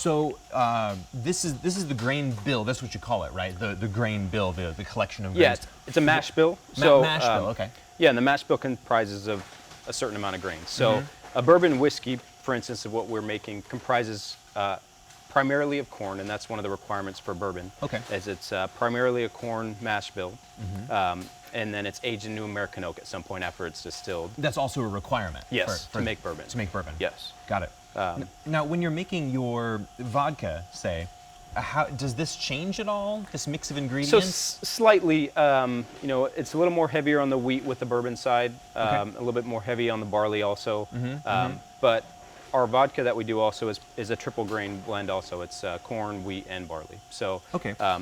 So this is the grain bill. That's what you call it, right? The grain bill, the collection of grains. Yeah, it's a mash bill. Mash bill. Okay. Yeah, and the mash bill comprises of a certain amount of grains. So a bourbon whiskey, for instance, of what we're making, comprises primarily of corn, and that's one of the requirements for bourbon. Okay. As it's primarily a corn mash bill, and then it's aged in New American oak at some point after it's distilled. That's also a requirement. Yes, to make bourbon. To make bourbon. Yes. Got it. Now, when you're making your vodka, say, how does this change at all? This mix of ingredients? So slightly, you know, it's a little more heavier on the wheat with the bourbon side, a little bit more heavy on the barley also. But our vodka that we do also is a triple grain blend also. It's corn, wheat, and barley. So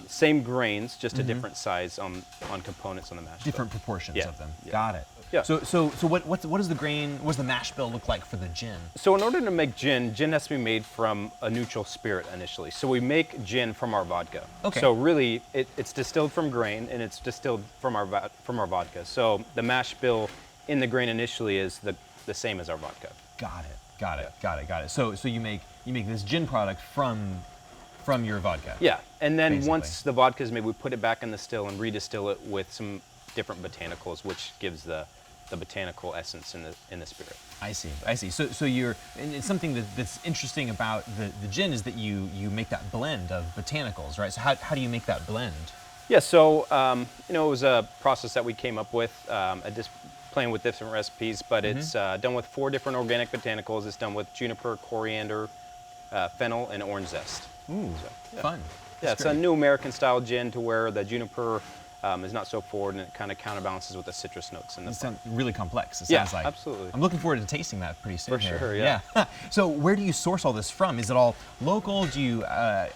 same grains, just a different size on components on the mash bill. Different proportions of them. Yeah. Got it. Yeah. So what does the grain, what does the mash bill look like for the gin? So in order to make gin has to be made from a neutral spirit initially. So we make gin from our vodka. Okay. So really, it's distilled from grain and it's distilled from our vodka. So the mash bill in the grain initially is the same as our vodka. Got it. So you make this gin product from your vodka. Yeah, and then basically, once the vodka is made, we put it back in the still and redistill it with some different botanicals, which gives the botanical essence in the spirit. I see. So and it's something that's interesting about the gin is that you make that blend of botanicals, right? So how do you make that blend? Yeah, so you know, it was a process that we came up with, just playing with different recipes, but it's done with 4 different organic botanicals. It's done with juniper, coriander, fennel, and orange zest. Ooh, so, fun. Yeah, it's a new American style gin to where the juniper is not so forward, and it kind of counterbalances with the citrus notes. It sounds really complex, it sounds like. Absolutely. I'm looking forward to tasting that pretty soon. For sure, yeah. So where do you source all this from? Is it all local? Do you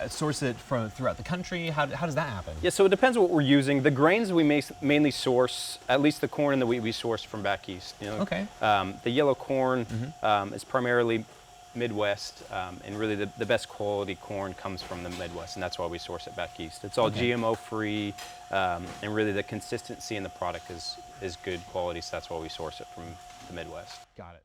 source it from throughout the country? How does that happen? Yeah, so it depends what we're using. The grains we mainly source, at least the corn and the wheat we source from back east. You know? Okay. The yellow corn is primarily Midwest, and really the best quality corn comes from the Midwest, and that's why we source it back east. It's all GMO free, and really the consistency in the product is good quality, so that's why we source it from the Midwest. Got it.